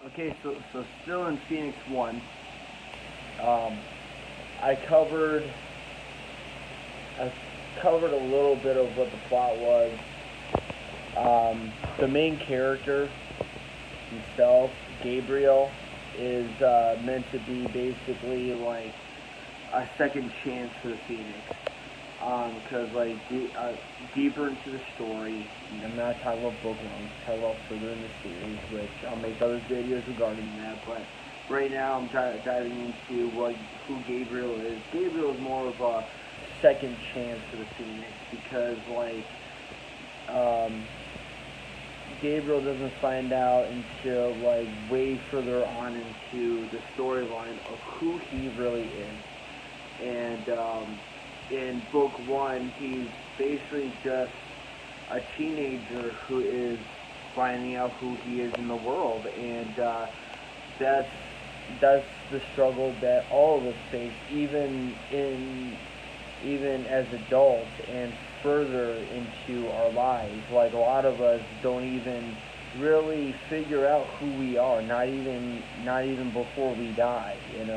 Okay, so still in Phoenix 1, um, I covered I covered a little bit of what the plot was. The main character himself, Gabriel, is meant to be basically like a second chance for the Phoenix. Because deeper into the story, I'm not talking about book one, I'm talking about further in the series, which I'll make other videos regarding that. But right now, I'm diving into who Gabriel is. Gabriel is more of a second chance for the Phoenix because um, Gabriel doesn't find out until way further on into the storyline of who he really is. And in book one, he's basically just a teenager who is finding out who he is in the world, and that's that's the struggle that all of us face, even as adults and further into our lives. Like a lot of us don't even really figure out who we are, not even before we die, and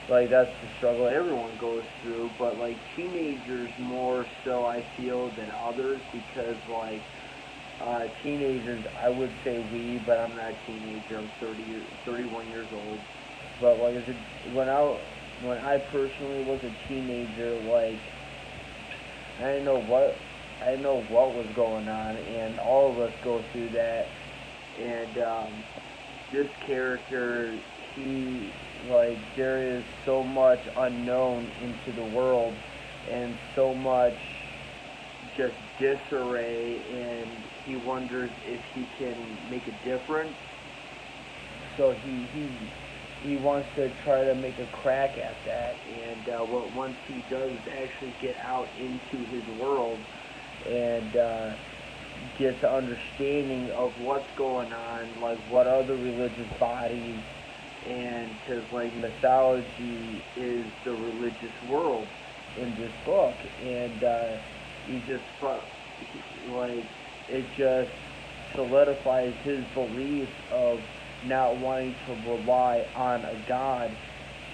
that's the struggle everyone goes through, but teenagers more so I feel than others because teenagers, I would say we, but I'm not a teenager. I'm 31 years old. But when I personally was a teenager, I didn't know what I didn't know what was going on, and all of us go through that. And this character, he there is so much unknown into the world, and so much just disarray, and he wonders if he can make a difference. So he wants to try to make a crack at that, and once he does actually get out into his world and gets an understanding of what's going on, like what other religious bodies, and because mythology is the religious world in this book, and he just like it just solidifies his belief of not wanting to rely on a god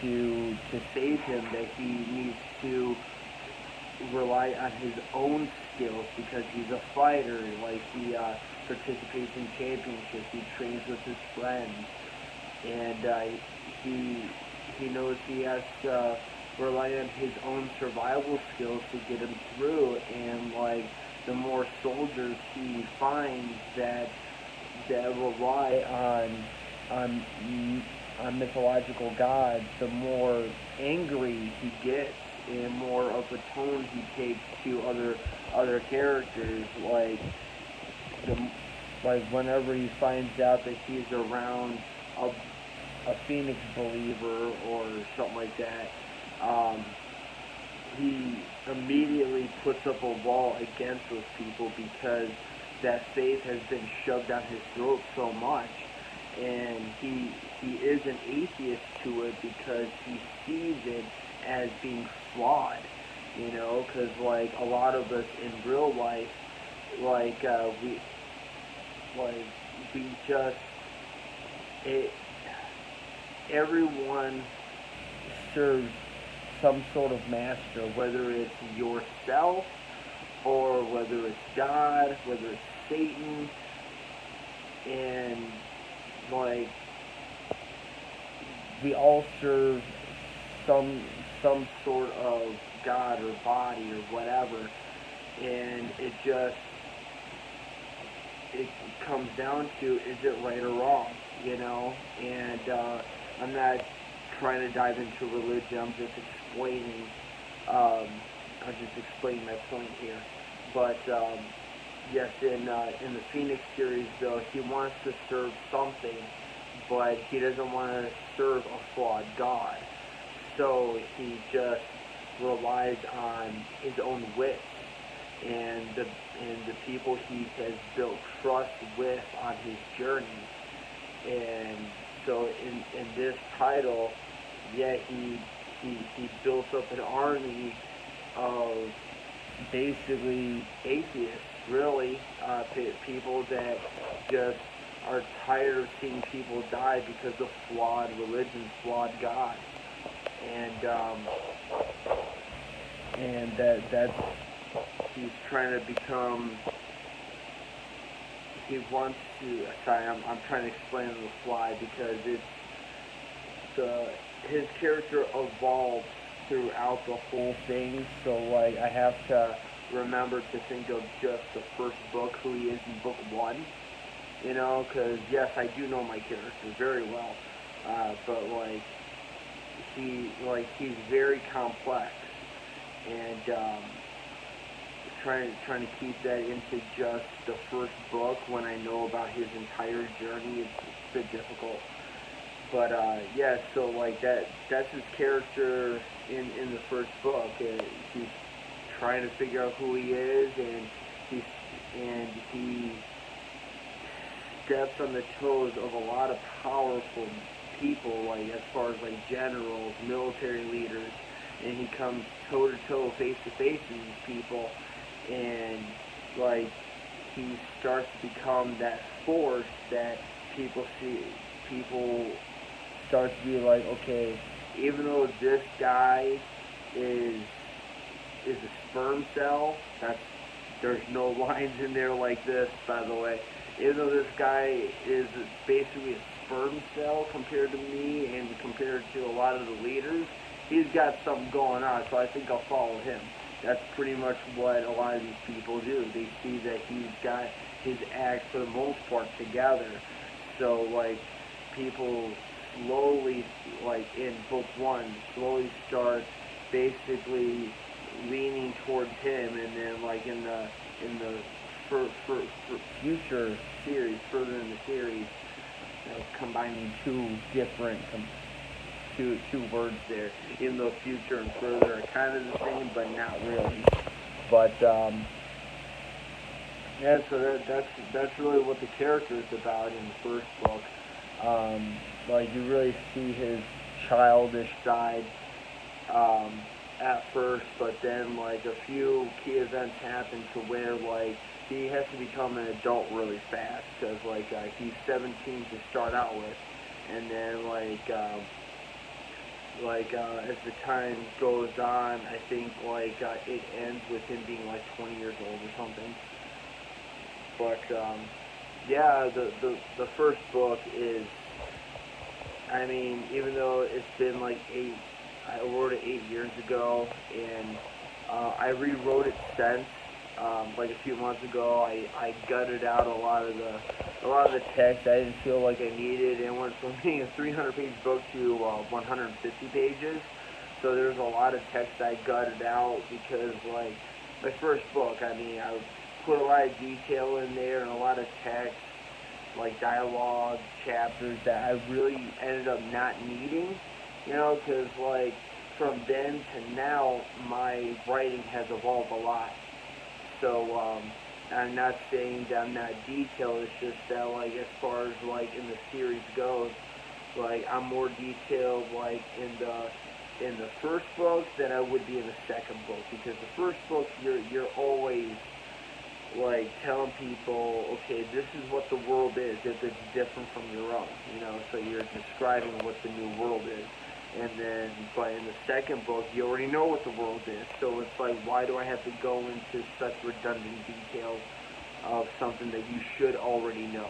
to save him, that he needs to rely on his own skills because he's a fighter. He participates in championships, he trains with his friends, and he he knows he has to rely on his own survival skills to get him through. And the more soldiers he finds that rely on on mythological gods, the more angry he gets and more of a tone he takes to other characters. The whenever he finds out that he's around a, a Phoenix believer or something like that, um, he immediately puts up a wall against those people because that faith has been shoved down his throat so much, and he is an atheist to it because he sees it as being flawed, because a lot of us in real life, like like we just it everyone serves some sort of master, whether it's yourself or whether it's God, whether it's Satan, and like we all serve some some sort of God or body or whatever, and it comes down to, is it right or wrong. And I'm not trying to dive into religion. I'm just explaining my point here. But yes, in the Phoenix series, though, he wants to serve something, but he doesn't want to serve a flawed god. So he just relies on his own wits and the people he has built trust with on his journey. And so in this title, yeah, he built up an army of basically atheists, really, people that just are tired of seeing people die because of flawed religions, flawed gods, and that's he's trying to become. He wants to. Sorry, I'm trying to explain the fly because it's his character evolves throughout the whole thing. So like I have to remember to think of just the first book, who he is in book one. You know, because yes, I do know my character very well, but he's very complex, and trying to keep that into just the first book when I know about his entire journey, it's a bit difficult. But yeah, so like that's his character in the first book. He's trying to figure out who he is, and he steps on the toes of a lot of powerful people, like as far as like generals, military leaders, and he comes toe to toe, face to face with these people, and like he starts to become that force that people see. People start to be like, okay, even though this guy is a sperm cell, there's no lines in there like this, by the way. Even though this guy is basically a sperm cell compared to me and compared to a lot of the leaders, he's got something going on, so I think I'll follow him. That's pretty much what a lot of these people do. They see that he's got his act for the most part together. So like people slowly, like in book one, slowly start basically leaning towards him, and then like in the for future series, further in the series, combining two words there. Even though future and further are kind of the same, but not really. But yeah, so that's really what the character is about in the first book. Like you really see his childish side at first, but then like a few key events happen to where like he has to become an adult really fast, because like he's 17 to start out with, and then as the time goes on, I think it ends with him being like 20 years old or something. But yeah, the first book is, I mean, even though it's been like I wrote it 8 years ago, and I rewrote it since. Like a few months ago, I gutted out a lot of the text I didn't feel like I needed, and went from being a 300-page book to 150 pages. So there's a lot of text I gutted out because like my first book, I mean, I put a lot of detail in there and a lot of text, like dialogue, chapters that I really ended up not needing, you know, because like from then to now, my writing has evolved a lot. So I'm not saying that I'm not detailed. It's just that like as far as like in the series goes, like I'm more detailed like in the first book than I would be in the second book, because the first book you're always like telling people, okay, this is what the world is if it's different from your own, you know, so you're describing what the new world is. And then, but in the second book, you already know what the world is, so it's like, why do I have to go into such redundant details of something that you should already know,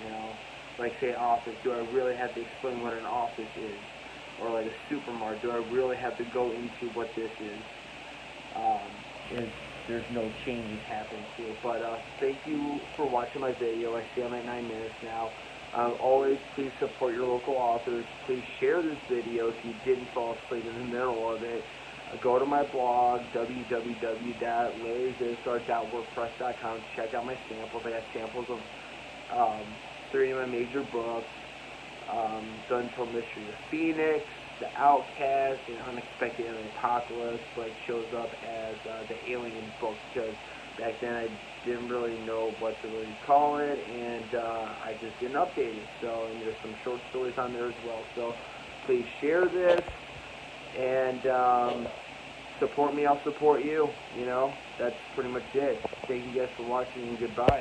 you know? Like, say, office, do I really have to explain what an office is? Or like a supermarket, do I really have to go into what this is? Is there's no changes happening to it. But thank you for watching my video. I see I'm at 9 minutes now. Always please support your local authors. Please share this video if you didn't fall asleep in the middle of it. Go to my blog, www.larryzisgar.wordpress.com. Check out my samples. I got samples of 3 of my major books. The Untold Mystery of Phoenix, The Outcast, and Unexpected Alien Apocalypse, like shows up as the Alien book, because back then I didn't really know what to really call it, and I just didn't update it. So, and there's some short stories on there as well. So please share this, and support me, I'll support you. You know, that's pretty much it. Thank you guys for watching, and goodbye.